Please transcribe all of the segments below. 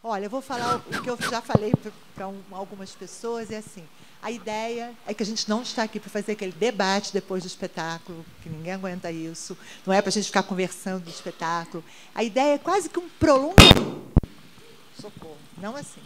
Olha, eu vou falar o que eu já falei para algumas pessoas, é assim, a ideia é que a gente não está aqui para fazer aquele debate depois do espetáculo, que ninguém aguenta isso, não é para a gente ficar conversando do espetáculo. A ideia é quase que um prolongamento. Socorro, não assim.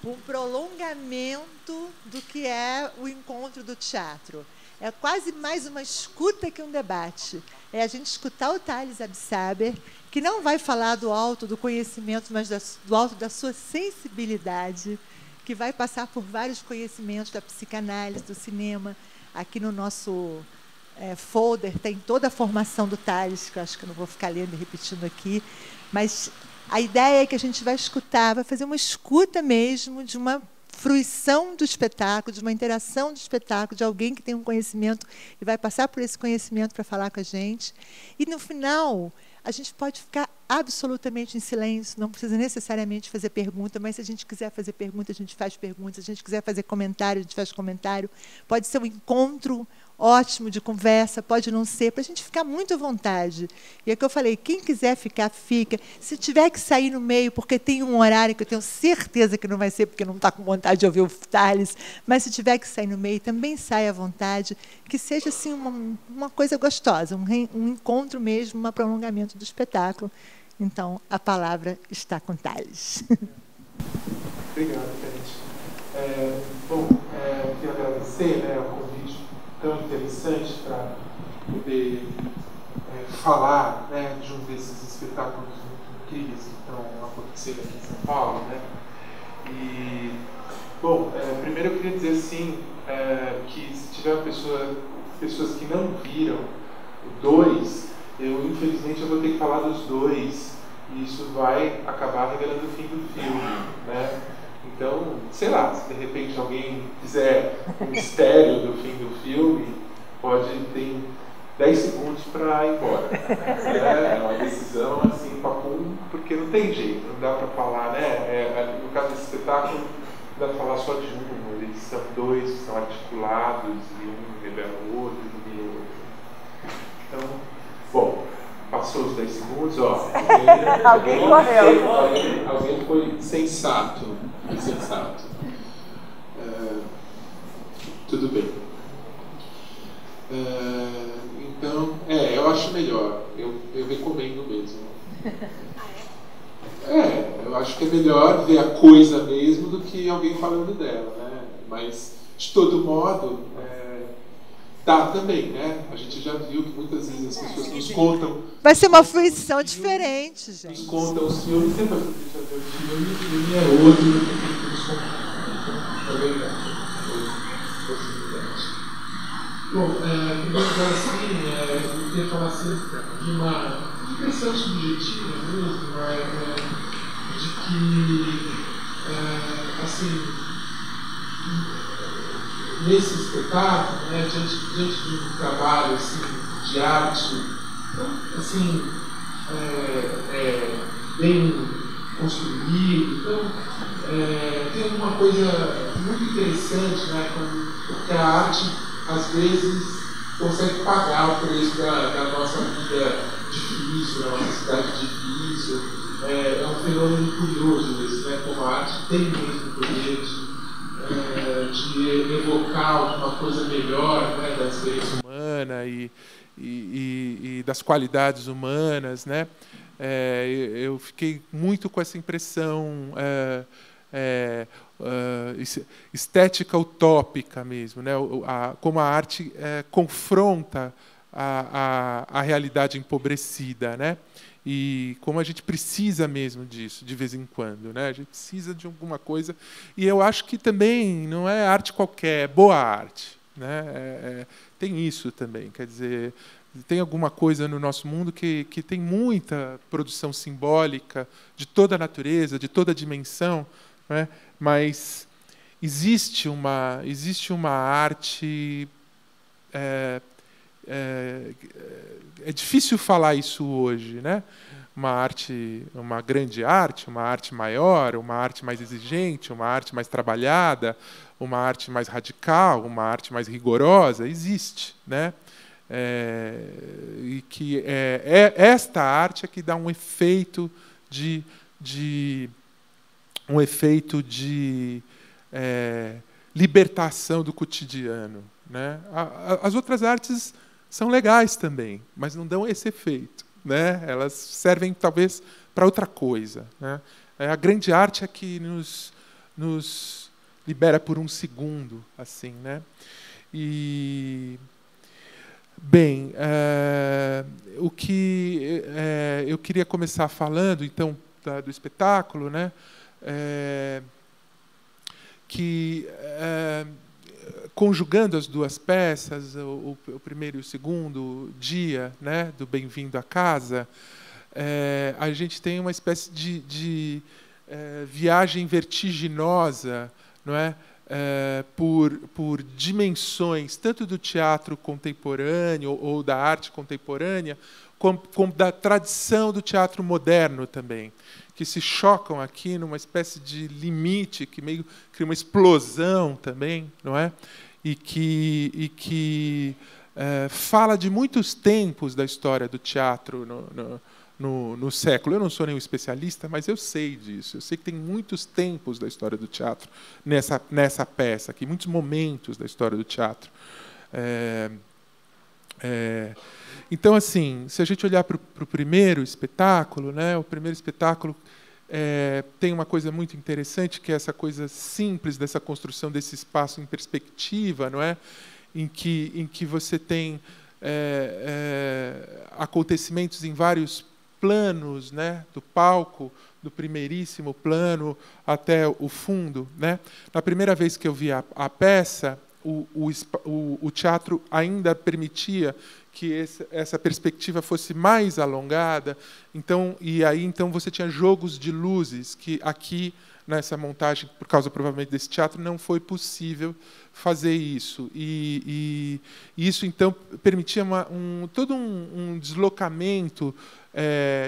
Um prolongamento do que é o encontro do teatro. É quase mais uma escuta que um debate. É a gente escutar o Thales Absaber, que não vai falar do alto do conhecimento, mas do alto da sua sensibilidade, que vai passar por vários conhecimentos da psicanálise, do cinema. Aqui no nosso folder tem toda a formação do Thales, que eu acho que eu não vou ficar lendo e repetindo aqui, mas a ideia é que a gente vai escutar, vai fazer uma escuta mesmo de uma fruição do espetáculo, de uma interação do espetáculo, de alguém que tem um conhecimento e vai passar por esse conhecimento para falar com a gente. E, no final, a gente pode ficar absolutamente em silêncio, não precisa necessariamente fazer pergunta, mas se a gente quiser fazer pergunta, a gente faz pergunta, se a gente quiser fazer comentário, a gente faz comentário. Pode ser um encontro ótimo de conversa, pode não ser, para a gente ficar muito à vontade. E é o que eu falei, quem quiser ficar, fica. Se tiver que sair no meio, porque tem um horário que eu tenho certeza que não vai ser, porque não está com vontade de ouvir o Thales, mas se tiver que sair no meio, também saia à vontade, que seja assim uma coisa gostosa, um encontro mesmo, um prolongamento do espetáculo. Então, a palavra está com Thales. Obrigado, Tete. Bom, eu queria agradecer o convite tão interessante para poder falar de um desses espetáculos muito incríveis que estão acontecendo aqui em São Paulo. E, bom, primeiro eu queria dizer assim, que se tiver pessoas que não viram o 2, infelizmente eu vou ter que falar dos 2 e isso vai acabar revelando o fim do filme, Então, sei lá, se de repente alguém quiser um mistério do fim do filme, pode ter 10 segundos para ir embora. É uma decisão assim, papum, porque não tem jeito, não dá para falar, no caso desse espetáculo, não dá para falar só de um, eles são 2 que são articulados e um revela o outro e o outro. Então, bom, passou os 10 segundos, ó. Alguém correu. Alguém foi sensato. Insensato. Tudo bem. Então, eu acho melhor. Eu recomendo mesmo. Eu acho que é melhor ver a coisa mesmo do que alguém falando dela, Mas, de todo modo, dá também, A gente já viu que muitas vezes as pessoas nos contam... Vai ser uma fruição diferente, gente. Nos contam os filmes, sempre a gente já viu o filme é outro do que nos contam. Bom, primeiro lugar, assim, eu queria falar assim, de uma impressão subjetiva mesmo, de que, assim, nesse espetáculo, diante de um trabalho assim, de arte, assim, bem construído, então tem uma coisa muito interessante, porque a arte às vezes consegue pagar o preço da nossa vida difícil, da nossa cidade difícil. É um fenômeno curioso esse, como a arte tem mesmo poder de evocar alguma coisa melhor da experiência humana e das qualidades humanas, eu fiquei muito com essa impressão estética utópica mesmo, como a arte confronta a realidade empobrecida, e como a gente precisa mesmo disso de vez em quando, a gente precisa de alguma coisa, e eu acho que também não é arte qualquer, é boa arte, tem isso também, quer dizer, tem alguma coisa no nosso mundo que tem muita produção simbólica de toda a natureza, de toda a dimensão, mas existe uma arte. É difícil falar isso hoje, uma grande arte, uma arte maior, uma arte mais exigente, uma arte mais trabalhada, uma arte mais radical, uma arte mais rigorosa, existe, e que esta arte é que dá um efeito de um efeito de libertação do cotidiano, né? As outras artes são legais também, mas não dão esse efeito, né? Elas servem talvez para outra coisa, né? A grande arte é que nos libera por um segundo, assim, né? E bem, o que eu queria começar falando, então, do espetáculo, né? Que conjugando as duas peças, o primeiro e o segundo dia, né, do Bem-vindo à Casa, a gente tem uma espécie de viagem vertiginosa, não é? Por dimensões, tanto do teatro contemporâneo ou da arte contemporânea, como da tradição do teatro moderno também, que se chocam aqui numa espécie de limite que meio cria uma explosão também, não é? E que fala de muitos tempos da história do teatro no século. Eu não sou nenhum especialista, mas eu sei disso. Eu sei que tem muitos tempos da história do teatro nessa peça aqui, muitos momentos da história do teatro. Então, assim, se a gente olhar para o primeiro espetáculo, né, o primeiro espetáculo tem uma coisa muito interessante, que é essa coisa simples dessa construção desse espaço em perspectiva, não é? Em que você tem acontecimentos em vários planos, né, do palco, do primeiríssimo plano até o fundo, né? Na primeira vez que eu vi a peça, o teatro ainda permitia que essa perspectiva fosse mais alongada, então você tinha jogos de luzes que aqui nessa montagem, por causa provavelmente desse teatro, não foi possível fazer isso. E isso então permitia todo um deslocamento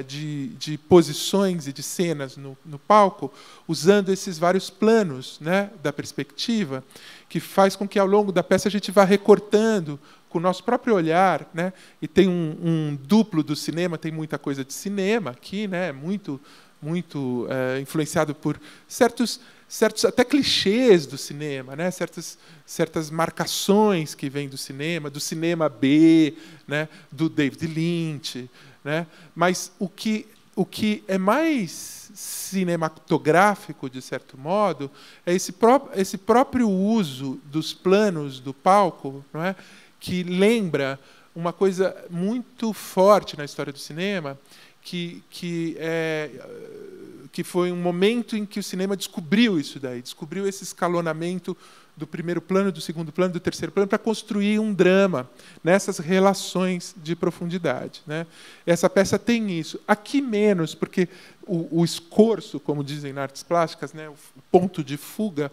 de posições e de cenas no palco, usando esses vários planos, né, da perspectiva, que faz com que ao longo da peça a gente vá recortando com o nosso próprio olhar, né? E tem um duplo do cinema, tem muita coisa de cinema aqui, né? Muito influenciado por certos até clichês do cinema, né? Certas marcações que vêm do cinema B, né? Do David Lynch, né? Mas o que é mais cinematográfico, de certo modo, é esse próprio uso dos planos do palco, não é? Que lembra uma coisa muito forte na história do cinema, que foi um momento em que o cinema descobriu isso daí, descobriu esse escalonamento do primeiro plano, do segundo plano, do terceiro plano, para construir um drama nessas relações de profundidade, né? Essa peça tem isso. Aqui menos, porque o escorço, como dizem nas artes plásticas, né, o ponto de fuga,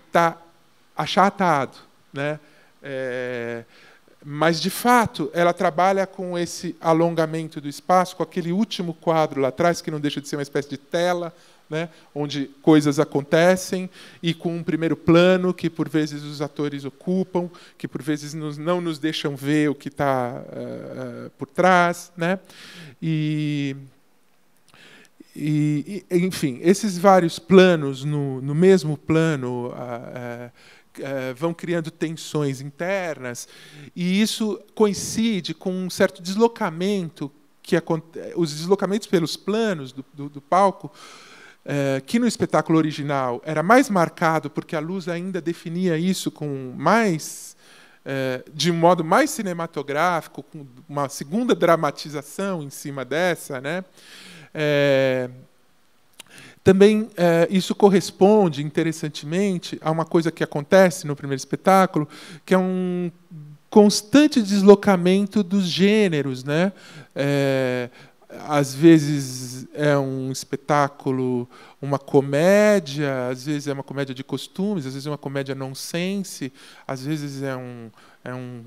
está achatado, né? Mas, de fato, ela trabalha com esse alongamento do espaço, com aquele último quadro lá atrás, que não deixa de ser uma espécie de tela, né, onde coisas acontecem, e com um primeiro plano que, por vezes, os atores ocupam, que, por vezes, não nos deixam ver o que está por trás, né? Enfim, esses vários planos no mesmo plano vão criando tensões internas, e isso coincide com um certo deslocamento, os deslocamentos pelos planos do palco, que no espetáculo original era mais marcado, porque a luz ainda definia isso com de um modo mais cinematográfico, com uma segunda dramatização em cima dessa, né? Também isso corresponde, interessantemente, a uma coisa que acontece no primeiro espetáculo, que é um constante deslocamento dos gêneros, né? Às vezes é um espetáculo, uma comédia, às vezes é uma comédia de costumes, às vezes é uma comédia nonsense, às vezes é um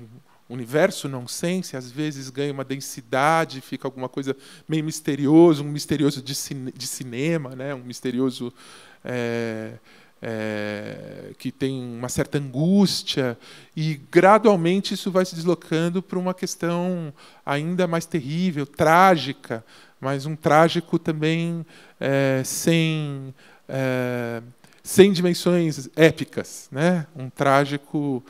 universo nonsense, às vezes ganha uma densidade, fica alguma coisa meio misterioso, um misterioso de cinema, né? Um misterioso que tem uma certa angústia, e gradualmente isso vai se deslocando para uma questão ainda mais terrível, trágica, mas um trágico também sem sem dimensões épicas, né? Um trágico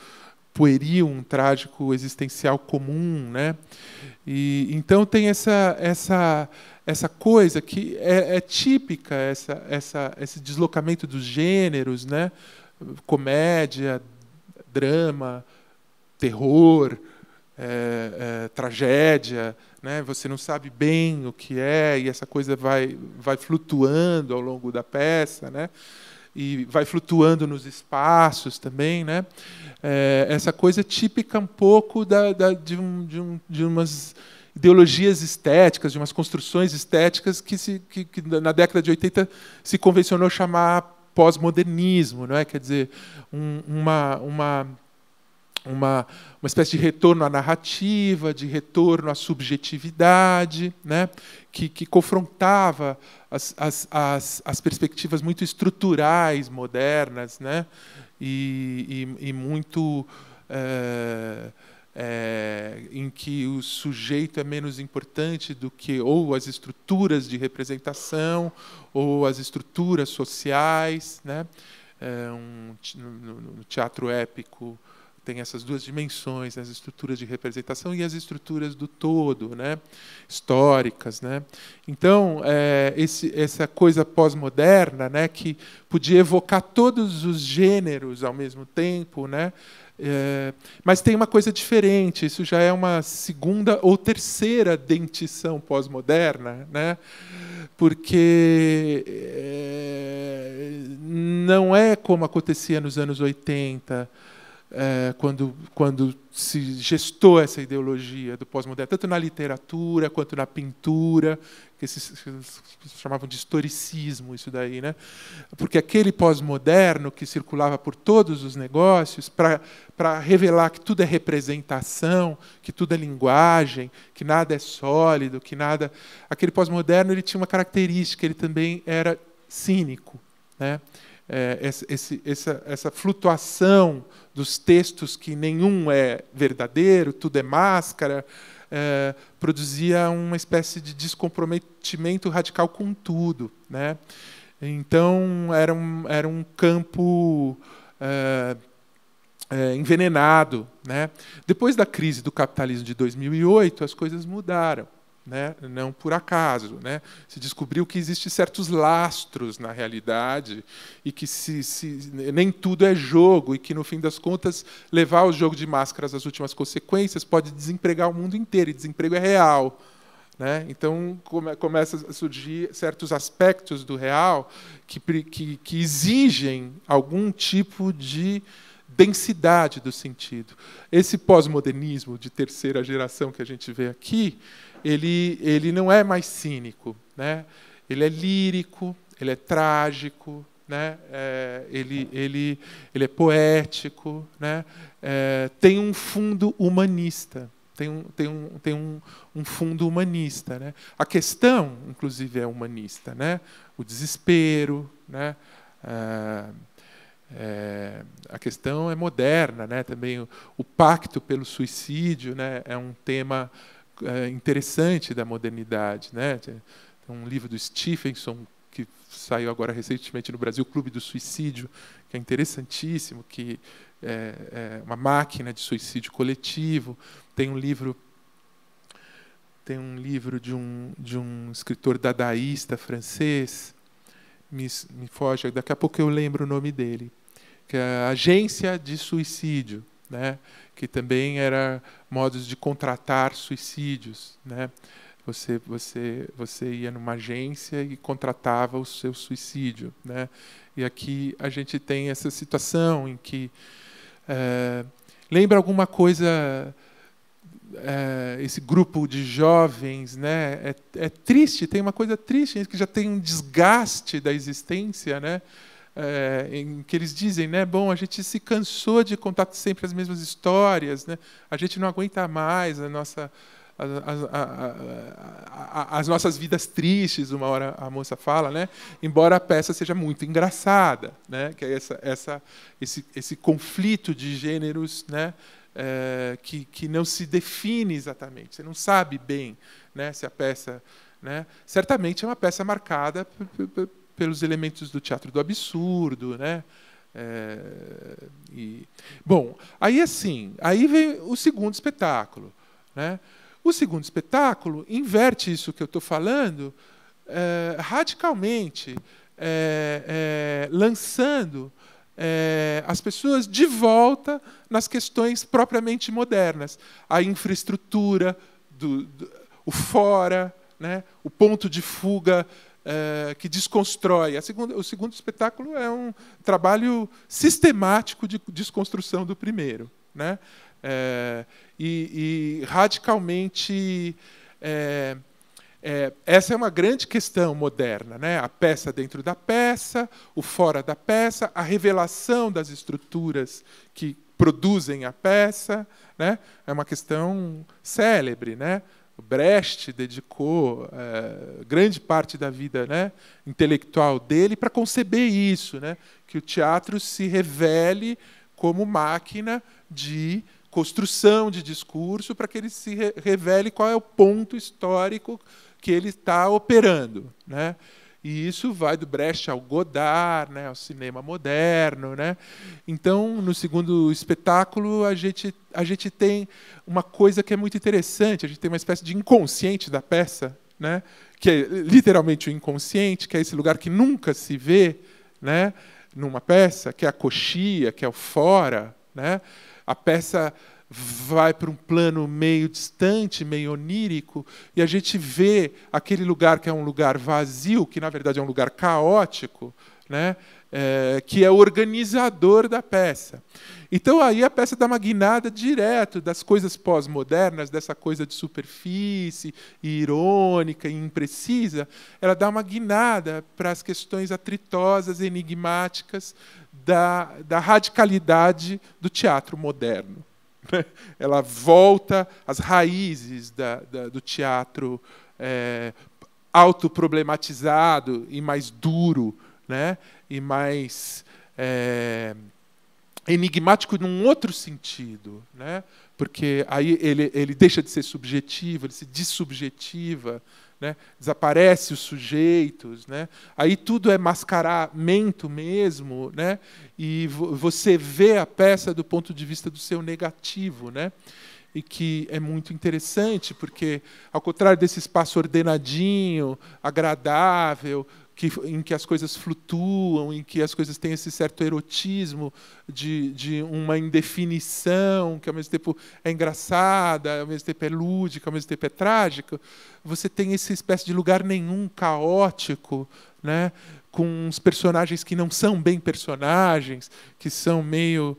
pueril, um trágico existencial comum, né? E então tem essa coisa que é típica, esse deslocamento dos gêneros, né? Comédia, drama, terror, tragédia, né? Você não sabe bem o que é, e essa coisa vai flutuando ao longo da peça, né? E vai flutuando nos espaços também, né? Essa coisa típica um pouco de umas ideologias estéticas, de umas construções estéticas que na década de 80 se convencionou chamar pós-modernismo, não é? Quer dizer, uma espécie de retorno à narrativa, de retorno à subjetividade, né? que confrontava as perspectivas muito estruturais, modernas, né? e muito em que o sujeito é menos importante do que ou as estruturas de representação ou as estruturas sociais, né? No teatro épico tem essas duas dimensões, as estruturas de representação e as estruturas do todo, né? Históricas, né? Então, essa coisa pós-moderna, né? Que podia evocar todos os gêneros ao mesmo tempo, né? Mas tem uma coisa diferente, isso já é uma segunda ou terceira dentição pós-moderna, né? Porque não é como acontecia nos anos 80, quando se gestou essa ideologia do pós-moderno, tanto na literatura quanto na pintura, que se chamavam de historicismo, isso daí, né? Porque aquele pós-moderno que circulava por todos os negócios para revelar que tudo é representação, que tudo é linguagem, que nada é sólido, que nada... Aquele pós-moderno ele tinha uma característica, ele também era cínico, né? Essa flutuação dos textos que nenhum é verdadeiro, tudo é máscara, produzia uma espécie de descomprometimento radical com tudo, né? Então era um campo envenenado, né? Depois da crise do capitalismo de 2008, as coisas mudaram, né? Não por acaso, né? Se descobriu que existem certos lastros na realidade e que nem tudo é jogo e que, no fim das contas, levar o jogo de máscaras às últimas consequências pode desempregar o mundo inteiro, e desemprego é real, né? Então, começa a surgir certos aspectos do real que exigem algum tipo de densidade do sentido. Esse pós-modernismo de terceira geração que a gente vê aqui, ele não é mais cínico, né? Ele é lírico, ele é trágico, né? Ele é poético, né? Tem um fundo humanista, tem um fundo humanista, né? A questão, inclusive, é humanista, né? O desespero, né? A questão é moderna, né? Também o pacto pelo suicídio, né? É um tema interessante da modernidade, né? Tem um livro do Stephenson que saiu agora recentemente no Brasil, Clube do Suicídio, que é interessantíssimo, que é uma máquina de suicídio coletivo. Tem um livro de um escritor dadaísta francês, me foge, daqui a pouco eu lembro o nome dele, que é a Agência de Suicídio, né? Que também era modos de contratar suicídios, né? Você ia numa agência e contratava o seu suicídio, né? E aqui a gente tem essa situação em que lembra alguma coisa, esse grupo de jovens, né? É triste, tem uma coisa triste, que já tem um desgaste da existência, né? Em que eles dizem, né? Bom, a gente se cansou de contar sempre as mesmas histórias, né? A gente não aguenta mais as nossas vidas tristes, uma hora a moça fala, né? Embora a peça seja muito engraçada, né? Que é esse conflito de gêneros, né? Que não se define exatamente, você não sabe bem, né? Se a peça, né? Certamente é uma peça marcada pelos elementos do teatro do absurdo, né? Bom, aí assim, aí vem o segundo espetáculo, né? O segundo espetáculo inverte isso que eu estou falando radicalmente, lançando as pessoas de volta nas questões propriamente modernas. A infraestrutura, o fora, né? O ponto de fuga que desconstrói. O segundo espetáculo é um trabalho sistemático de desconstrução do primeiro, né? E radicalmente... essa é uma grande questão moderna, né? A peça dentro da peça, o fora da peça, a revelação das estruturas que produzem a peça, né? É uma questão célebre, né? O Brecht dedicou grande parte da vida, né, intelectual dele para conceber isso, né? Que o teatro se revele como máquina de construção de discurso, para que ele se revele qual é o ponto histórico que ele está operando, né? E isso vai do Brecht ao Godard, né, ao cinema moderno, né? Então, no segundo espetáculo, a gente tem uma coisa que é muito interessante. A gente tem uma espécie de inconsciente da peça, né? Que é literalmente o inconsciente, que é esse lugar que nunca se vê, né, numa peça, que é a coxia, que é o fora, né? A peça vai para um plano meio distante, meio onírico, e a gente vê aquele lugar que é um lugar vazio, que na verdade é um lugar caótico, né? Que é o organizador da peça. Então aí a peça dá uma guinada direto das coisas pós-modernas, dessa coisa de superfície, e irônica e imprecisa, ela dá uma guinada para as questões atritosas, enigmáticas da radicalidade do teatro moderno. Ela volta às raízes do teatro autoproblematizado e mais duro, né? E mais enigmático num outro sentido, né? Porque aí ele deixa de ser subjetivo, ele se dessubjetiva, né? Desaparece os sujeitos, né? Aí tudo é mascaramento mesmo, né? E você vê a peça do ponto de vista do seu negativo, né? E que é muito interessante, porque, ao contrário desse espaço ordenadinho, agradável, em que as coisas flutuam, em que as coisas têm esse certo erotismo de uma indefinição, que ao mesmo tempo é engraçada, ao mesmo tempo é lúdica, ao mesmo tempo é trágica, você tem essa espécie de lugar nenhum, caótico, né? Com uns personagens que não são bem personagens, que são meio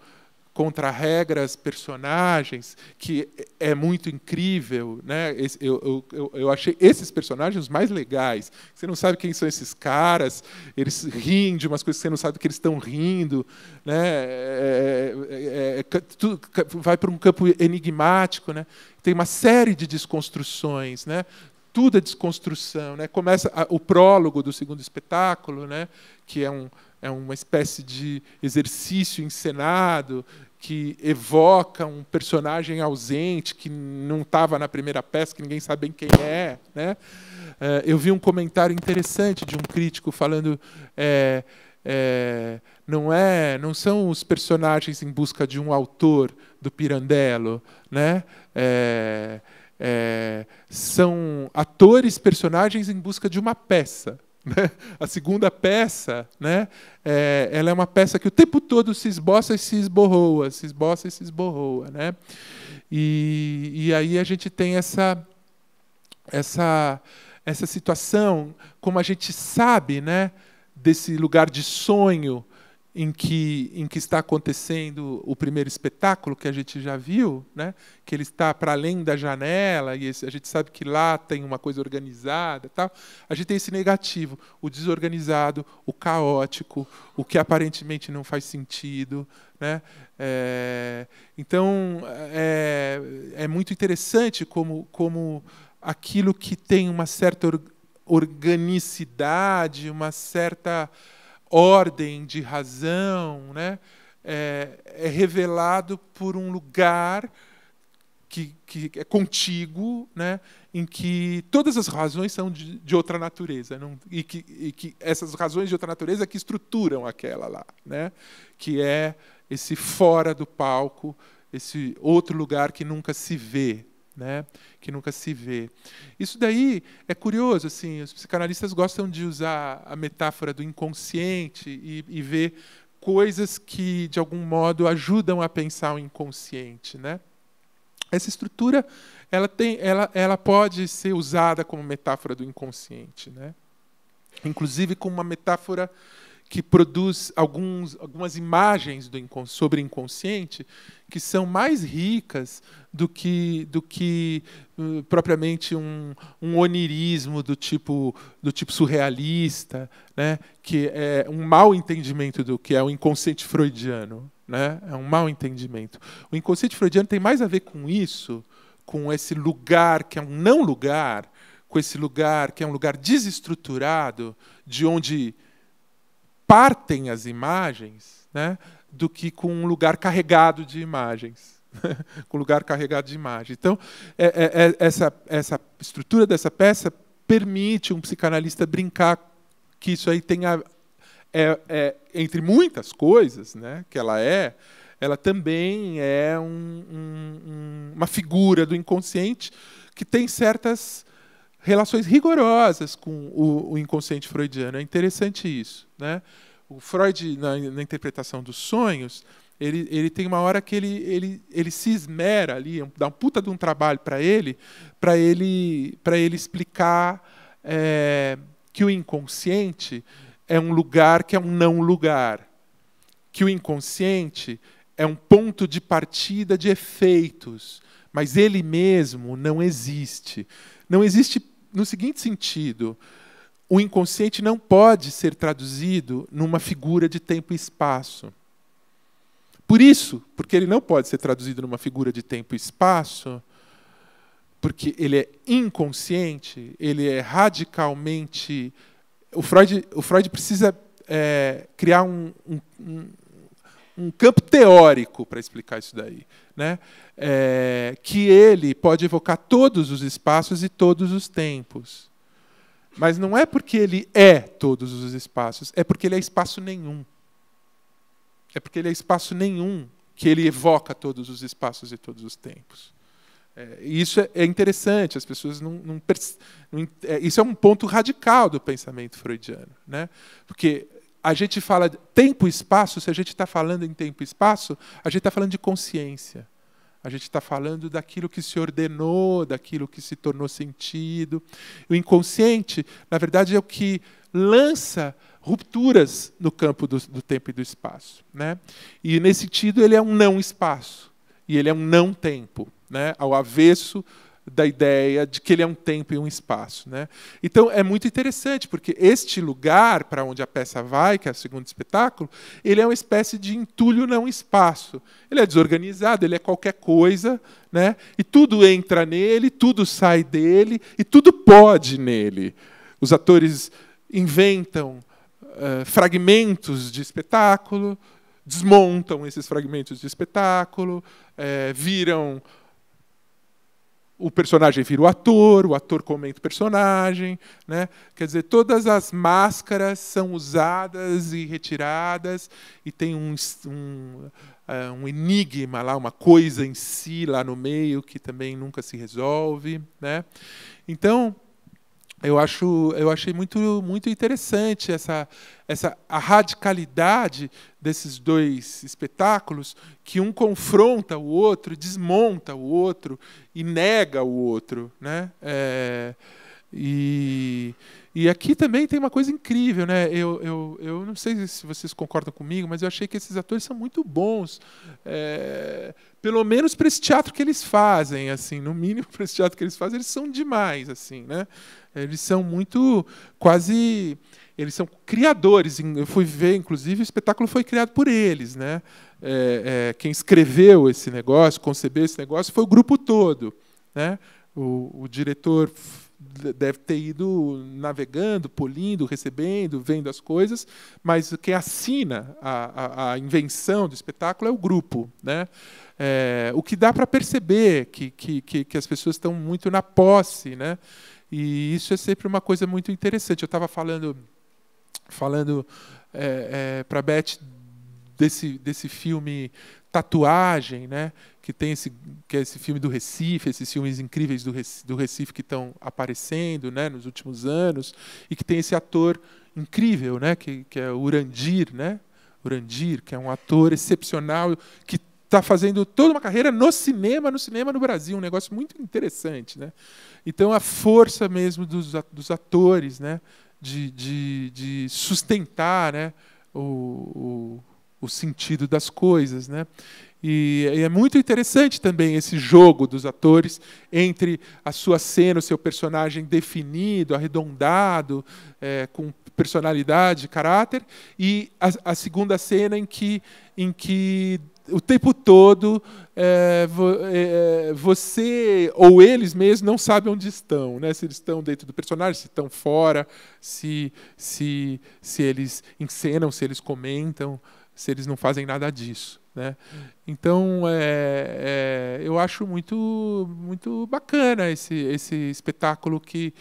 contra-regras personagens, que é muito incrível, né? Eu achei esses personagens os mais legais. Você não sabe quem são esses caras, eles riem de umas coisas que você não sabe que eles estão rindo, né? Vai para um campo enigmático, né? Tem uma série de desconstruções, né? Tudo é desconstrução, né? Começa o prólogo do segundo espetáculo, né? Que é uma espécie de exercício encenado que evoca um personagem ausente que não estava na primeira peça, que ninguém sabe bem quem é, né? Eu vi um comentário interessante de um crítico falando não são os personagens em busca de um autor do Pirandello, né? São atores, personagens em busca de uma peça. A segunda peça, né, ela é uma peça que o tempo todo se esboça e se esborroa, se esboça e se esborroa, né? E aí a gente tem essa situação, como a gente sabe, né, desse lugar de sonho em que está acontecendo o primeiro espetáculo que a gente já viu, né? Que ele está para além da janela, e a gente sabe que lá tem uma coisa organizada. Tal. A gente tem esse negativo, o desorganizado, o caótico, o que aparentemente não faz sentido. Né? Então, é muito interessante como aquilo que tem uma certa organicidade, uma certa ordem de razão, né? É revelado por um lugar que é contíguo, né, em que todas as razões são de outra natureza, e que essas razões de outra natureza que estruturam aquela lá, né, que é esse fora do palco, esse outro lugar que nunca se vê, né, que nunca se vê. Isso daí é curioso, assim, os psicanalistas gostam de usar a metáfora do inconsciente e ver coisas que, de algum modo, ajudam a pensar o inconsciente, né? Essa estrutura ela pode ser usada como metáfora do inconsciente, né? Inclusive como uma metáfora que produz algumas imagens sobre o inconsciente que são mais ricas do que propriamente um onirismo do tipo surrealista, né? Que é um mau entendimento do que é o inconsciente freudiano, né? É um mau entendimento. O inconsciente freudiano tem mais a ver com isso, com esse lugar que é um não lugar, com esse lugar que é um lugar desestruturado, de onde partem as imagens, né, do que com um lugar carregado de imagens. Com um lugar carregado de imagens. Então, essa estrutura dessa peça permite um psicanalista brincar que isso aí tem entre muitas coisas, né, que ela também é uma figura do inconsciente que tem certas relações rigorosas com o inconsciente freudiano. É interessante isso, né? O Freud, na interpretação dos sonhos, ele tem uma hora que ele se esmera ali, dá um puta de um trabalho para ele explicar que o inconsciente é um lugar que é um não lugar, que o inconsciente é um ponto de partida de efeitos, mas ele mesmo não existe. Não existe no seguinte sentido: o inconsciente não pode ser traduzido numa figura de tempo e espaço. Por isso, porque ele não pode ser traduzido numa figura de tempo e espaço, porque ele é inconsciente, ele é radicalmente... O Freud precisa criar um campo teórico para explicar isso daí, né? Que ele pode evocar todos os espaços e todos os tempos. Mas não é porque ele é todos os espaços, é porque ele é espaço nenhum. É porque ele é espaço nenhum que ele evoca todos os espaços e todos os tempos. E isso é interessante, as pessoas isso é um ponto radical do pensamento freudiano, né? Porque a gente fala de tempo e espaço, se a gente está falando em tempo e espaço, a gente está falando de consciência. A gente está falando daquilo que se ordenou, daquilo que se tornou sentido. O inconsciente, na verdade, é o que lança rupturas no campo do tempo e do espaço, né? E, nesse sentido, ele é um não-espaço. E ele é um não-tempo, né? Ao avesso da ideia de que ele é um tempo e um espaço, né? Então, é muito interessante, porque este lugar para onde a peça vai, que é o segundo espetáculo, ele é uma espécie de entulho não espaço. Ele é desorganizado, ele é qualquer coisa, né? E tudo entra nele, tudo sai dele, e tudo pode nele. Os atores inventam fragmentos de espetáculo, desmontam esses fragmentos de espetáculo, viram... O personagem vira o ator comenta o personagem, né? Quer dizer, todas as máscaras são usadas e retiradas, e tem um enigma lá, uma coisa em si lá no meio que também nunca se resolve, né? Então, eu achei muito interessante a radicalidade desses dois espetáculos, que um confronta o outro, desmonta o outro e nega o outro, né? E aqui também tem uma coisa incrível, né? Eu não sei se vocês concordam comigo, mas eu achei que esses atores são muito bons, pelo menos para esse teatro que eles fazem, assim, no mínimo para esse teatro que eles fazem, eles são demais, assim, né? Eles são eles são criadores. Eu fui ver, inclusive, o espetáculo foi criado por eles, né? Quem escreveu esse negócio, concebeu esse negócio, foi o grupo todo, né? O diretor deve ter ido navegando, polindo, recebendo, vendo as coisas, mas quem assina a invenção do espetáculo é o grupo, né? O que dá para perceber que as pessoas estão muito na posse, né? E isso é sempre uma coisa muito interessante. Eu estava falando para a Beth desse filme Tatuagem, né? Que é esse filme do Recife, esses filmes incríveis do Recife que estão aparecendo, né, nos últimos anos, e que tem esse ator incrível, né, que é o Urandir, né? Urandir, que é um ator excepcional, que está fazendo toda uma carreira no cinema no Brasil, um negócio muito interessante, né? Então a força mesmo dos atores, né, de sustentar, né, o sentido das coisas, né? E é muito interessante também esse jogo dos atores entre a sua cena, o seu personagem definido, arredondado, com personalidade, caráter, e a segunda cena em que o tempo todo você ou eles mesmos não sabem onde estão, né? Se eles estão dentro do personagem, se estão fora, se eles encenam, se eles comentam, se eles não fazem nada disso, né? Então, eu acho muito bacana esse espetáculo que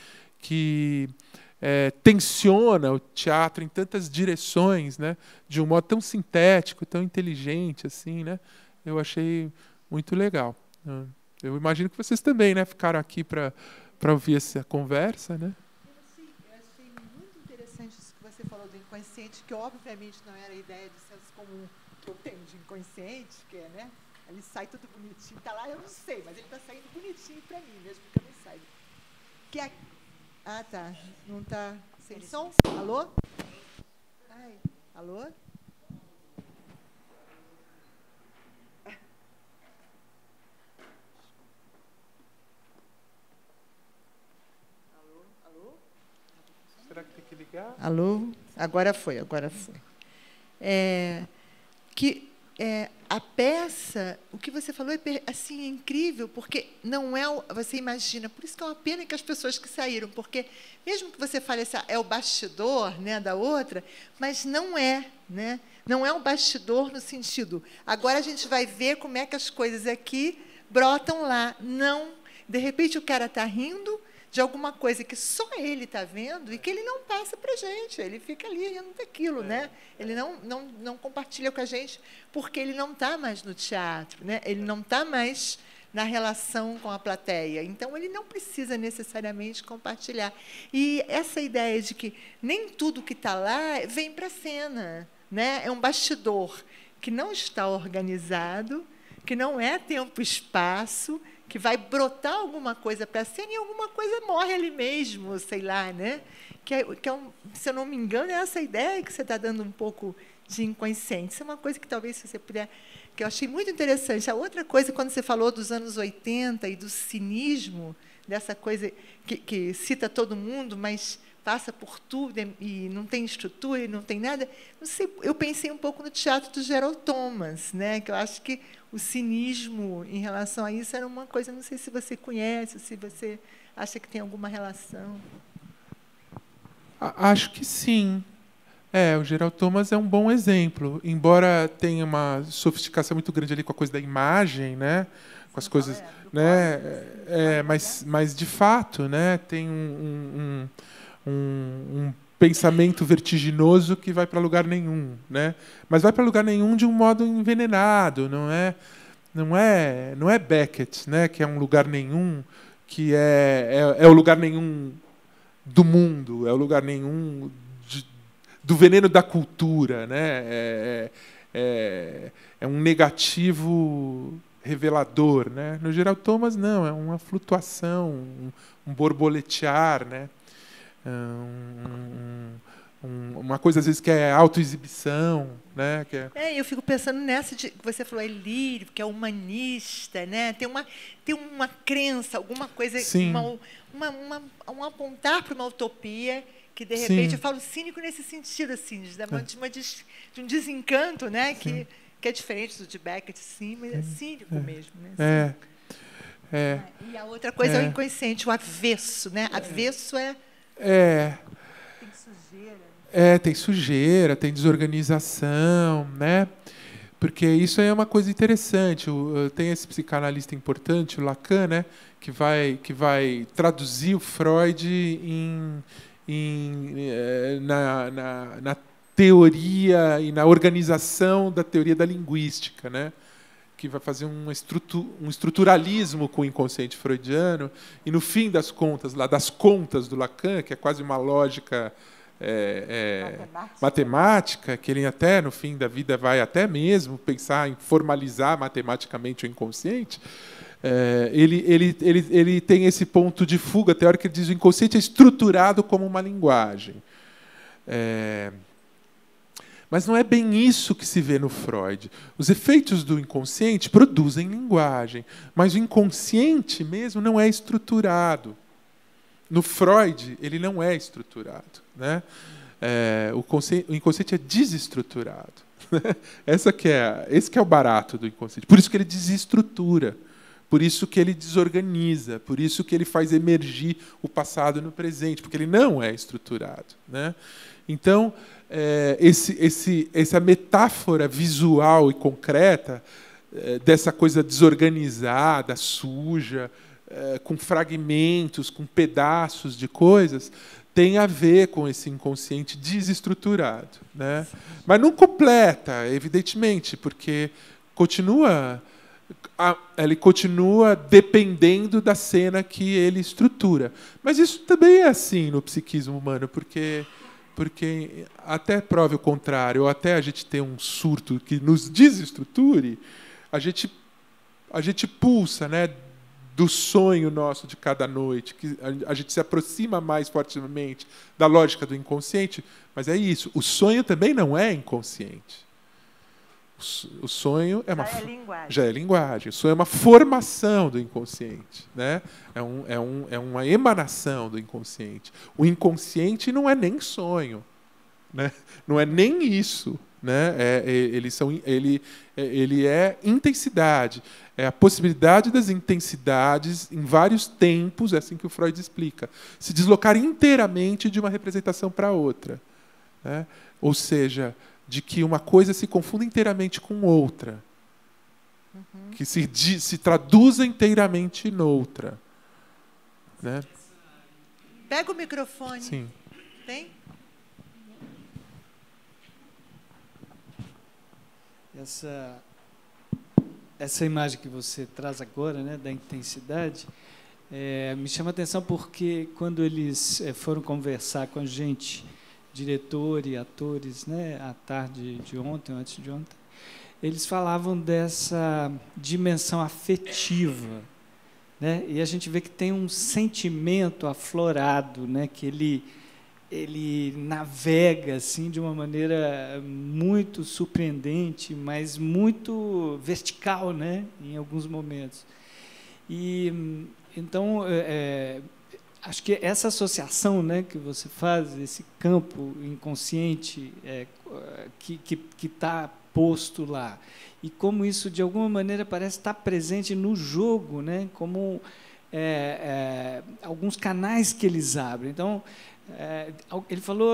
tensiona o teatro em tantas direções, né? De um modo tão sintético, tão inteligente, assim, né? Eu achei muito legal. Eu imagino que vocês também, né, ficaram aqui para ouvir essa conversa, né? Eu achei muito interessante isso que você falou do inconsciente, que obviamente não era a ideia de senso comum que eu tenho de inconsciente, que é, né? Ele sai tudo bonitinho, tá lá, eu não sei, mas ele está saindo bonitinho para mim, mesmo que eu não saiba. Ah, tá. Não está sem som? Alô? Ai, alô? Alô? Será que tem que ligar? Alô? Agora foi. A peça, o que você falou assim, é incrível, porque não é, você imagina, por isso que é uma pena que as pessoas que saíram, porque mesmo que você fale assim, é o bastidor, né, da outra, mas não é, né? Não é um bastidor no sentido, agora a gente vai ver como é que as coisas aqui brotam lá. Não, de repente o cara está rindo de alguma coisa que só ele está vendo e que ele não passa para a gente, ele fica ali rindo daquilo, né? Ele não compartilha com a gente porque ele não está mais no teatro, né? Ele não está mais na relação com a plateia, então ele não precisa necessariamente compartilhar. E essa ideia de que nem tudo que está lá vem para a cena, né? É um bastidor que não está organizado, que não é tempo e espaço, que vai brotar alguma coisa para a cena e alguma coisa morre ali mesmo, sei lá, né? Se eu não me engano, é essa ideia que você está dando um pouco de inconsciente. Isso é uma coisa que talvez, se você puder, que eu achei muito interessante. A outra coisa, quando você falou dos anos 80 e do cinismo, dessa coisa que cita todo mundo, mas passa por tudo e não tem estrutura e não tem nada, não sei, eu pensei um pouco no teatro do Gerald Thomas, né? Que eu acho que o cinismo em relação a isso era uma coisa, não sei se você conhece, se você acha que tem alguma relação. Acho que sim. O Gerald Thomas é um bom exemplo, embora tenha uma sofisticação muito grande ali com a coisa da imagem, né? Com as coisas, né? Mas de fato, né? Tem um pensamento vertiginoso que vai para lugar nenhum, né? Mas vai para lugar nenhum de um modo envenenado, não é Beckett, né? Que é um lugar nenhum, que é o lugar nenhum do mundo, é o lugar nenhum do veneno da cultura, né? É um negativo revelador, né? No Gerald Thomas não, é uma flutuação, um borboletear, né? Uma coisa às vezes que é autoexibição, né? Eu fico pensando nessa que você falou, é lírico, que é humanista, né? Tem uma crença, alguma coisa, um apontar para uma utopia que de repente eu falo cínico nesse sentido, assim, de um desencanto, né? Que é diferente do de Beckett, sim, mas é cínico mesmo, né? E a outra coisa é o inconsciente, o avesso, né? Avesso tem sujeira. Tem sujeira, tem desorganização, né? Porque isso é uma coisa interessante. Tem esse psicanalista importante, o Lacan, né? Que vai traduzir o Freud na teoria e na organização da teoria da linguística, né? Que vai fazer um estruturalismo com o inconsciente freudiano, e no fim das contas, lá das contas do Lacan, que é quase uma lógica matemática, que ele até no fim da vida vai até mesmo pensar em formalizar matematicamente o inconsciente, ele tem esse ponto de fuga teórico, que ele diz que o inconsciente é estruturado como uma linguagem. Mas não é bem isso que se vê no Freud. Os efeitos do inconsciente produzem linguagem, mas o inconsciente mesmo não é estruturado. No Freud, ele não é estruturado, né? O inconsciente é desestruturado. Esse que é o barato do inconsciente. Por isso que ele desestrutura, por isso que ele desorganiza, por isso que ele faz emergir o passado no presente, porque ele não é estruturado, né? Então, essa metáfora visual e concreta dessa coisa desorganizada, suja, com fragmentos, com pedaços de coisas, tem a ver com esse inconsciente desestruturado, né? Mas não completa, evidentemente, porque ele continua dependendo da cena que ele estrutura. Mas isso também é assim no psiquismo humano, porque até prove o contrário, ou até a gente ter um surto que nos desestruture, a gente pulsa, né, do sonho nosso de cada noite, que a gente se aproxima mais fortemente da lógica do inconsciente, mas é isso, o sonho também não é inconsciente. O sonho já é linguagem. O sonho é uma formação do inconsciente, né? É uma emanação do inconsciente. O inconsciente não é nem sonho, né? Não é nem isso, né? Ele é intensidade. É a possibilidade das intensidades em vários tempos, é assim que o Freud explica, se deslocar inteiramente de uma representação para outra, né? Ou seja, de que uma coisa se confunda inteiramente com outra, que se traduza inteiramente noutra, né? Pega o microfone. Sim. Tem? Essa imagem que você traz agora, né, da intensidade, me chama a atenção porque quando eles foram conversar com a gente, diretor e atores, né, à tarde de ontem, ou antes de ontem, eles falavam dessa dimensão afetiva, né? E a gente vê que tem um sentimento aflorado, né, que ele navega assim de uma maneira muito surpreendente, mas muito vertical, né, em alguns momentos. E então acho que essa associação, né, que você faz, esse campo inconsciente que está posto lá, e como isso, de alguma maneira, parece estar presente no jogo, né, como alguns canais que eles abrem. Então, ele falou,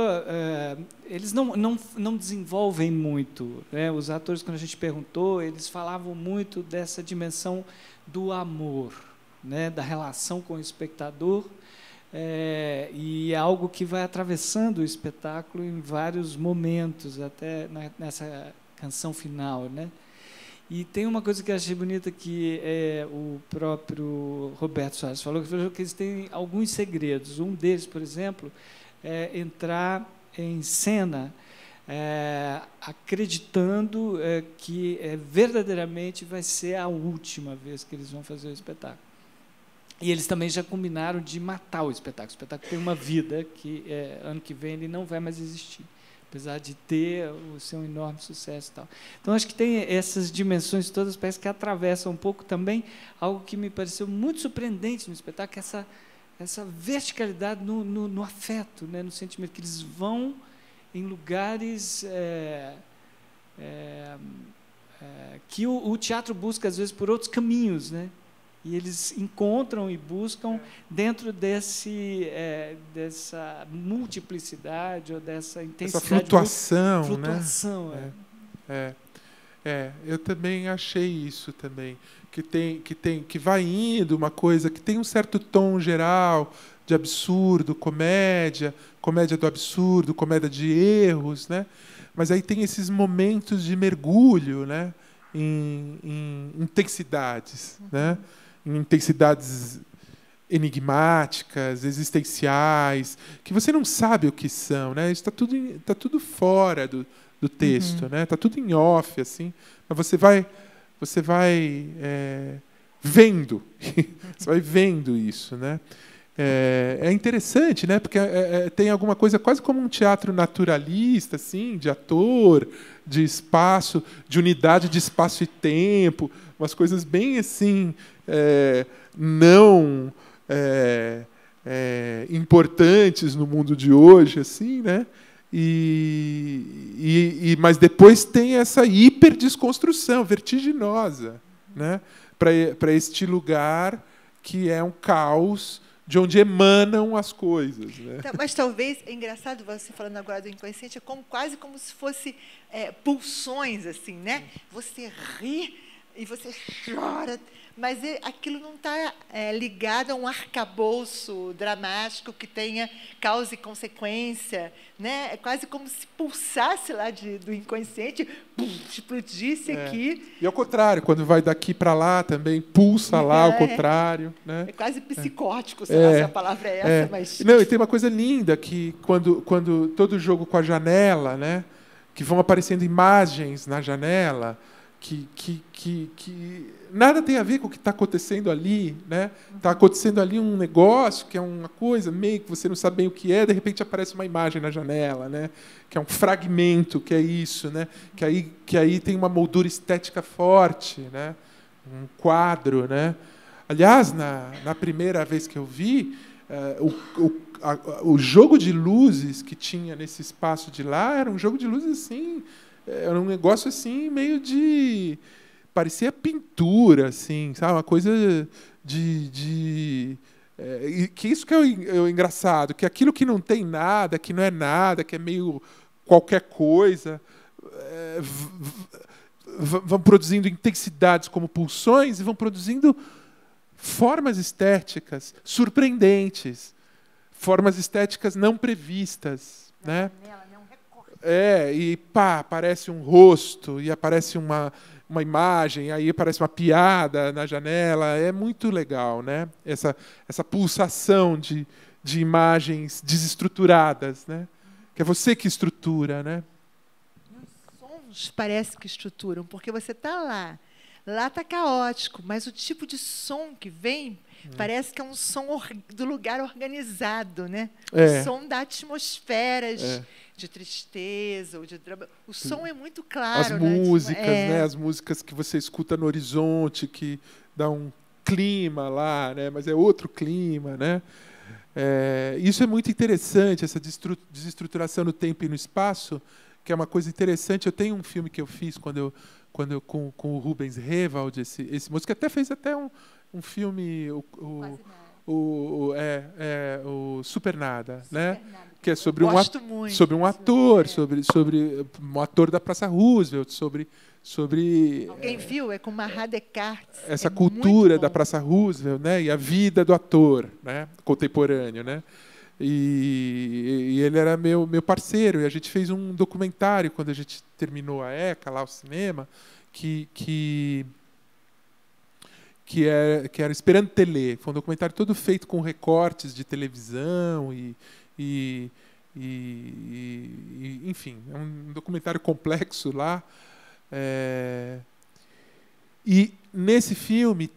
eles não desenvolvem muito, né? Os atores, quando a gente perguntou, eles falavam muito dessa dimensão do amor, né, da relação com o espectador, e é algo que vai atravessando o espetáculo em vários momentos, até nessa canção final, né? E tem uma coisa que eu achei bonita que o próprio Roberto Soares falou que eles têm alguns segredos. Um deles, por exemplo, é entrar em cena acreditando que verdadeiramente vai ser a última vez que eles vão fazer o espetáculo. E eles também já combinaram de matar o espetáculo. O espetáculo tem uma vida que ano que vem ele não vai mais existir, apesar de ter o seu enorme sucesso e tal. Então, acho que tem essas dimensões todas, parece que atravessam um pouco também algo que me pareceu muito surpreendente no espetáculo, que é essa verticalidade no afeto, né, no sentimento, que eles vão em lugares que o teatro busca, às vezes, por outros caminhos, né? E eles encontram e buscam dentro dessa multiplicidade ou dessa intensidade. Essa flutuação, flutuação, né? Eu também achei isso também, que vai indo uma coisa que tem um certo tom geral de absurdo, comédia do absurdo, comédia de erros, né? Mas aí tem esses momentos de mergulho, né? Em intensidades, né? Em intensidades enigmáticas, existenciais, que você não sabe o que são, né? Isso tá tudo fora do texto, né? Tá tudo em off, assim, mas você vai vendo, você vai vendo isso, né? É interessante, né? Porque tem alguma coisa quase como um teatro naturalista, assim, de ator, de espaço, de unidade de espaço e tempo, umas coisas bem assim, não importantes no mundo de hoje, assim, né? Mas depois tem essa hiperdesconstrução vertiginosa, né? Para este lugar que é um caos de onde emanam as coisas, né? Então, mas talvez, é engraçado você falando agora do inconsciente, é quase como se fosse pulsões, assim, né? Você ri e você chora, mas aquilo não está ligado a um arcabouço dramático que tenha causa e consequência, né? É quase como se pulsasse lá do inconsciente, explodisse aqui. E ao contrário, quando vai daqui para lá também pulsa lá ao contrário, né? É quase psicótico, sei lá se a palavra é essa, mas... Não, e tem uma coisa linda que quando todo jogo com a janela, né? Que vão aparecendo imagens na janela que nada tem a ver com o que está acontecendo ali, né? Está acontecendo ali um negócio que é uma coisa meio que você não sabe bem o que é, de repente aparece uma imagem na janela, né? Que é um fragmento, que é isso, né? Que aí tem uma moldura estética forte, né? Um quadro, né? Aliás, na primeira vez que eu vi, o jogo de luzes que tinha nesse espaço de lá era um jogo de luzes assim. Era um negócio assim, meio de... Parecia pintura, assim, sabe? Uma coisa que isso que é o engraçado, que aquilo que não tem nada, que não é nada, que é meio qualquer coisa, vão produzindo intensidades como pulsões e vão produzindo formas estéticas surpreendentes, formas estéticas não previstas, né? E aparece um rosto, e aparece uma imagem, aí aparece uma piada na janela. É muito legal, né? Essa pulsação de imagens desestruturadas, né? Que é você que estrutura, né? Os sons parece que estruturam, porque você está lá. Lá está caótico, mas o tipo de som que vem parece que é um som do lugar organizado, né? O som da atmosferas de tristeza ou de drama. O som é muito claro. As músicas, né? As músicas que você escuta no horizonte, que dá um clima lá, né? Mas é outro clima, né? Isso é muito interessante, essa desestruturação no tempo e no espaço, que é uma coisa interessante. Eu tenho um filme que eu fiz com o Rubens Revald, esse músico, que até fez um filme, o Supernada, né? Que é sobre um ator, sobre um ator da Praça Roosevelt, sobre alguém viu? É com Marat Descartes. Essa cultura da Praça Roosevelt, né? E a vida do ator, né? Contemporâneo, né? E ele era meu parceiro, e a gente fez um documentário quando a gente terminou a ECA, lá o cinema, que era Esperando Tele. Foi um documentário todo feito com recortes de televisão enfim, é um documentário complexo lá. E nesse filme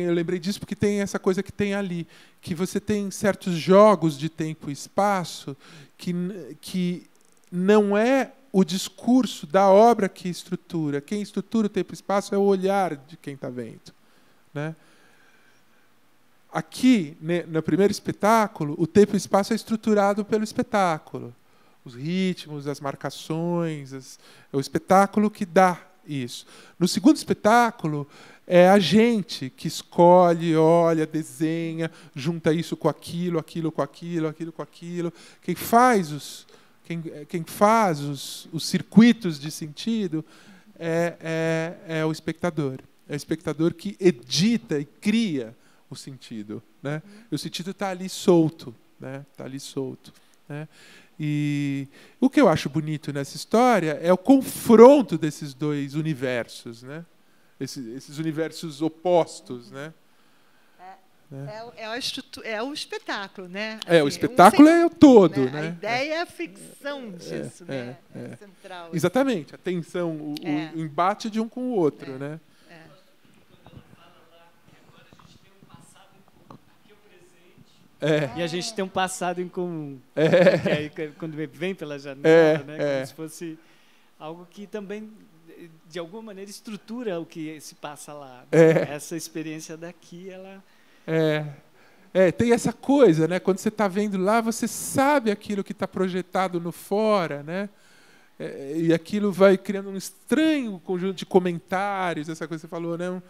eu lembrei disso porque tem essa coisa que tem ali, que você tem certos jogos de tempo e espaço que não é o discurso da obra que estrutura. Quem estrutura o tempo e espaço é o olhar de quem está vendo, né? Aqui, no primeiro espetáculo, o tempo e espaço é estruturado pelo espetáculo. Os ritmos, as marcações, é o espetáculo que dá Isso. No segundo espetáculo, é a gente que escolhe, olha, desenha, junta isso com aquilo, aquilo com aquilo, aquilo com aquilo. Quem faz os circuitos de sentido é o espectador. É o espectador que edita e cria o sentido, né? E o sentido está ali solto, né? Tá ali solto, né? E o que eu acho bonito nessa história é o confronto desses dois universos, né? Esses universos opostos, né? É o espetáculo, né? O espetáculo é o todo, né? A ideia é a ficção disso, né? É central. Exatamente, a tensão, o embate de um com o outro, né? E a gente tem um passado em comum. Que aí, quando vem pela janela, né, como se fosse algo que também, de alguma maneira, estrutura o que se passa lá. Essa experiência daqui, ela... tem essa coisa, né? Quando você está vendo lá, você sabe aquilo que está projetado no fora, né? E aquilo vai criando um estranho conjunto de comentários, essa coisa que você falou, né?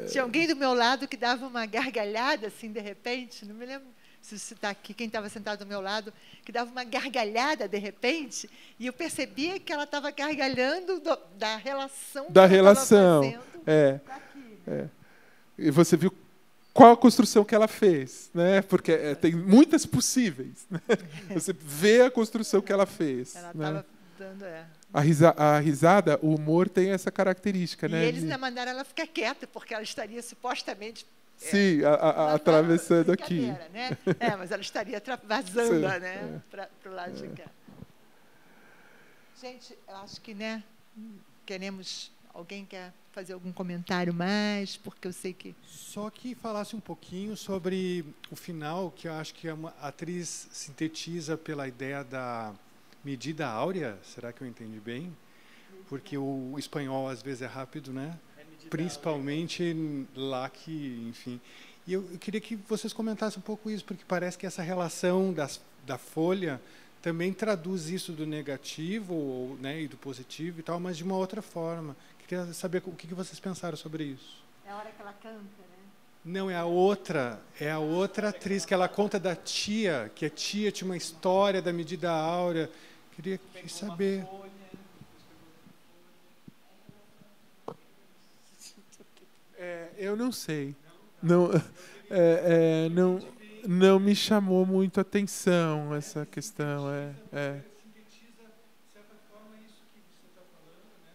Tinha alguém do meu lado que dava uma gargalhada, assim, de repente, não me lembro se você está aqui, quem estava sentado do meu lado, que dava uma gargalhada, de repente, e eu percebia que ela estava gargalhando da relação que ela estava fazendo daqui. E você viu qual a construção que ela fez, né? Porque tem muitas possíveis, né? Você vê a construção que ela fez. Ela estava dando... A risada, o humor tem essa característica, né? E eles ainda mandaram ela ficar quieta, porque ela estaria supostamente... Sim, atravessando aqui. Né? Mas ela estaria vazando, né? Para o lado de cá. Gente, eu acho que, né? Queremos... Alguém quer fazer algum comentário mais? Porque eu sei que... Só que falasse um pouquinho sobre o final, que eu acho que a atriz sintetiza pela ideia da medida áurea. Será que eu entendi bem? Porque o espanhol às vezes é rápido, né? Principalmente lá que, enfim. E eu queria que vocês comentassem um pouco isso, porque parece que essa relação da folha também traduz isso do negativo, né, e do positivo e tal, mas de uma outra forma. Queria saber o que vocês pensaram sobre isso. É a hora que ela canta, né? Não, é a outra atriz que ela conta da tia, que a tia tinha uma história da medida áurea. Queria saber. Eu não sei. Não me chamou muito a atenção essa questão. Sintetiza, de certa forma, isso que você está falando, né?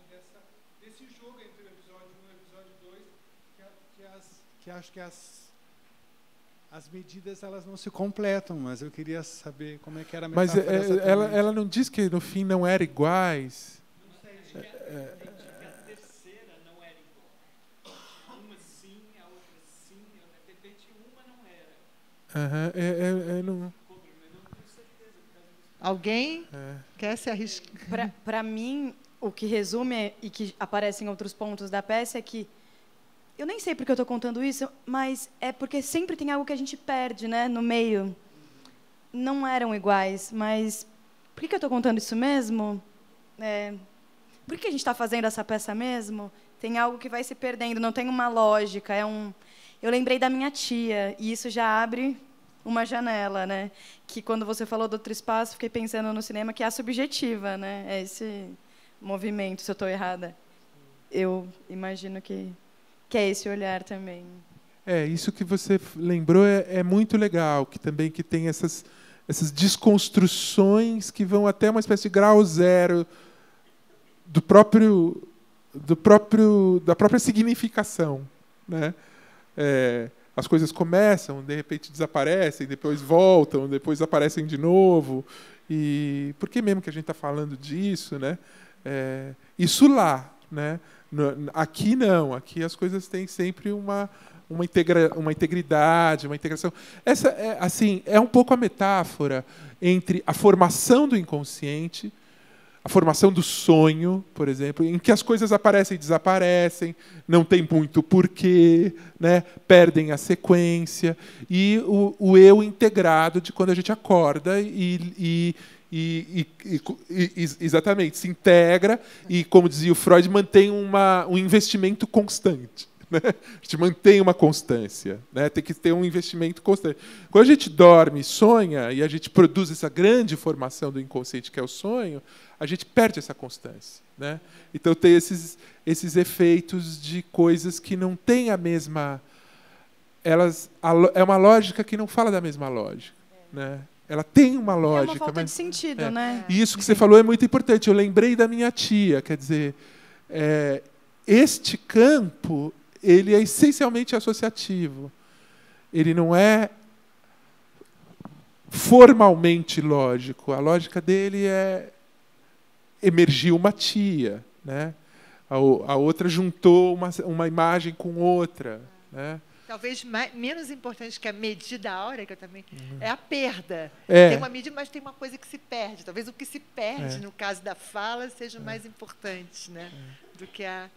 Desse jogo entre o episódio 1 e o episódio 2, que acho que as medidas elas não se completam, mas eu queria saber como é que era a metáfora. Mas ela não diz que no fim não eram iguais? Não sei, a terceira não era igual. Uma sim, a outra sim, de repente uma não era. Não... Alguém quer se arriscar? Para mim, o que resume e que aparece em outros pontos da peça é que eu nem sei porque eu estou contando isso, mas é porque sempre tem algo que a gente perde, né, no meio. Não eram iguais, mas por que eu estou contando isso mesmo? Por que a gente está fazendo essa peça mesmo? Tem algo que vai se perdendo, não tem uma lógica. Eu lembrei da minha tia, e isso já abre uma janela, né? Que quando você falou do outro espaço, fiquei pensando no cinema que é a subjetiva, né? É esse movimento, se eu estou errada. Eu imagino que é esse olhar também. Isso que você lembrou é muito legal, que tem essas desconstruções que vão até uma espécie de grau zero da própria significação, né? As coisas começam, de repente desaparecem, depois voltam, depois aparecem de novo. E por que mesmo que a gente está falando disso, né? Isso lá, né? Aqui não, aqui as coisas têm sempre uma integridade, uma integração. Essa é um pouco a metáfora entre a formação do inconsciente, a formação do sonho, por exemplo, em que as coisas aparecem e desaparecem, não tem muito porquê, né? Perdem a sequência, e o eu integrado de quando a gente acorda exatamente, se integra e, como dizia o Freud, mantém um investimento constante. Né? A gente mantém uma constância, né? Tem que ter um investimento constante. Quando a gente dorme e sonha, e a gente produz essa grande formação do inconsciente, que é o sonho, a gente perde essa constância. Né? Então, tem esses efeitos de coisas que não têm a mesma... é uma lógica que não fala da mesma lógica. Né? Ela tem uma lógica. É uma falta de sentido, né? E isso que você falou é muito importante. Eu lembrei da minha tia. Quer dizer, este campo ele é essencialmente associativo. Ele não é formalmente lógico. A lógica dele é emergiu uma tia. Né? A outra juntou uma imagem com outra. Né? Talvez menos importante que a medida áurea, que eu também, é a perda. É. Tem uma medida, mas tem uma coisa que se perde. Talvez o que se perde, no caso da fala, seja mais importante, né, do que a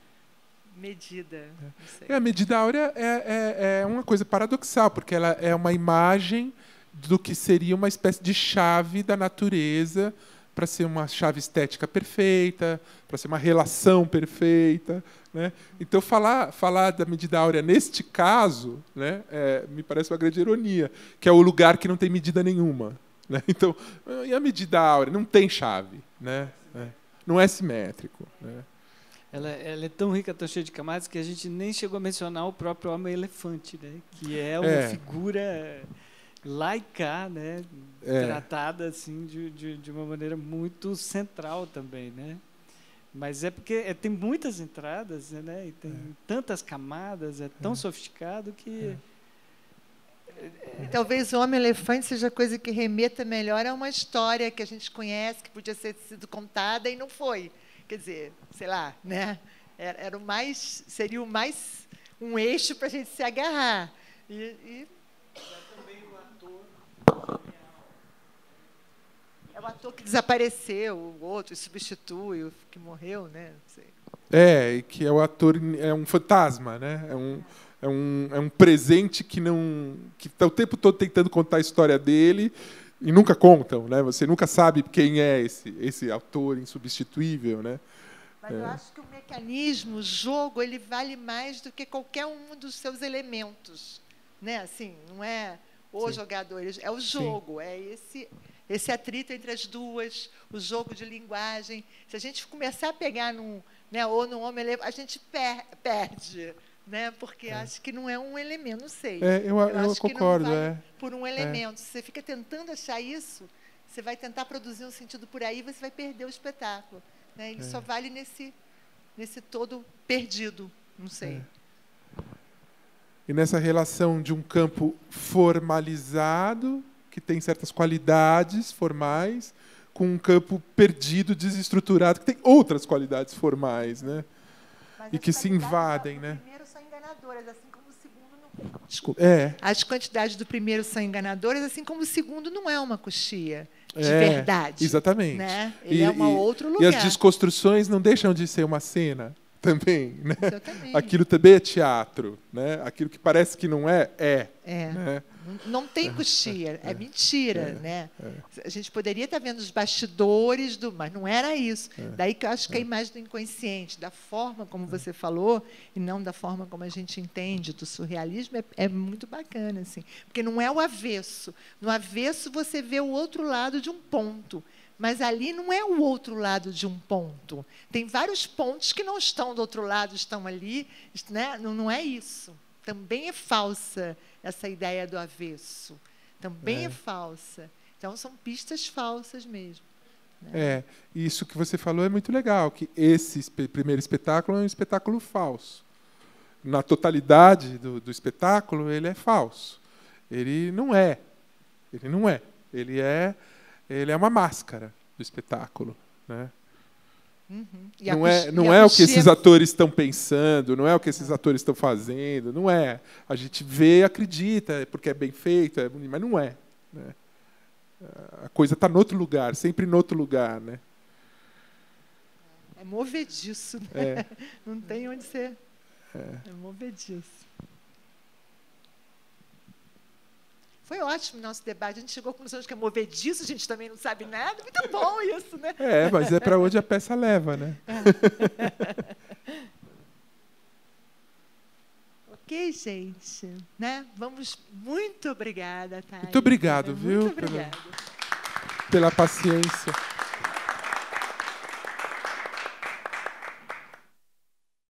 medida. Não sei. A medida áurea é uma coisa paradoxal, porque ela é uma imagem do que seria uma espécie de chave da natureza, para ser uma chave estética perfeita, para ser uma relação perfeita. Né? Então, falar da medida áurea neste caso, né, me parece uma grande ironia, que é o lugar que não tem medida nenhuma. Né? Então, e a medida áurea? Não tem chave. Né? Não é simétrico. Né? Ela é tão rica, tão cheia de camadas, que a gente nem chegou a mencionar o próprio homem-elefante, né? Que é uma figura laica, né? Tratada assim, de uma maneira muito central também. Né? Mas é porque tem muitas entradas, né? E tem tantas camadas, é tão sofisticado que... Talvez o Homem-Elefante seja a coisa que remeta melhor a uma história que a gente conhece, que podia ter sido contada e não foi. Quer dizer, sei lá, né? Seria o mais um eixo para a gente se agarrar. Também o ator... É o ator que desapareceu, o outro substitui, o que morreu, né? Não sei. E que é o ator, é um fantasma, né? É um presente que está o tempo todo tentando contar a história dele e nunca contam, né? Você nunca sabe quem é esse ator insubstituível, né? Mas eu acho que o mecanismo, o jogo, ele vale mais do que qualquer um dos seus elementos, né? Assim, não é o jogador, é o jogo, é esse atrito entre as duas, o jogo de linguagem. Se a gente começar a pegar ou no homem, a gente perde, né? Porque acho que não é um elemento, não sei. Eu acho concordo. Que não vale por um elemento. Se você fica tentando achar isso, você vai tentar produzir um sentido por aí, você vai perder o espetáculo. Né? Ele só vale nesse todo perdido, não sei. E nessa relação de um campo formalizado, que tem certas qualidades formais, com um campo perdido, desestruturado, que tem outras qualidades formais, né? E que se invadem, né? Primeiro são enganadoras, assim como o segundo não. Desculpa. As quantidades do primeiro são enganadoras, assim como o segundo não é uma coxia de verdade. Exatamente. Né? Ele é um outro lugar. E as desconstruções não deixam de ser uma cena também, né? Exatamente. Aquilo também é teatro, né? Aquilo que parece que não é. Né? Não tem coxia, é mentira, né? A gente poderia estar vendo os bastidores mas não era isso. Daí que eu acho que a imagem do inconsciente, da forma como você falou, e não da forma como a gente entende do surrealismo, é muito bacana, assim, porque não é o avesso. No avesso você vê o outro lado de um ponto. Mas ali não é o outro lado de um ponto. Tem vários pontos que não estão do outro lado, estão ali. Né? Não é isso. Também é falsa essa ideia do avesso. Também é falsa. Então, são pistas falsas mesmo. Né? Isso que você falou é muito legal, que esse primeiro espetáculo é um espetáculo falso. Na totalidade do espetáculo, ele é falso. Ele não é. Ele é uma máscara do espetáculo, né? Não é o que esses atores estão pensando, não é o que esses atores estão fazendo, não é. A gente vê e acredita, porque é bem feito, mas não é. Né? A coisa está em outro lugar, sempre em outro lugar, né? É movediço, né? É. Não tem onde ser. É movediço. Foi ótimo o nosso debate. A gente chegou à conclusão de que é movediço, a gente também não sabe nada. Muito bom isso, né? Mas é para onde a peça leva, né? Ok, gente. Né? Vamos. Muito obrigada, Thay. Muito obrigado, viu? Muito obrigada. Pela paciência.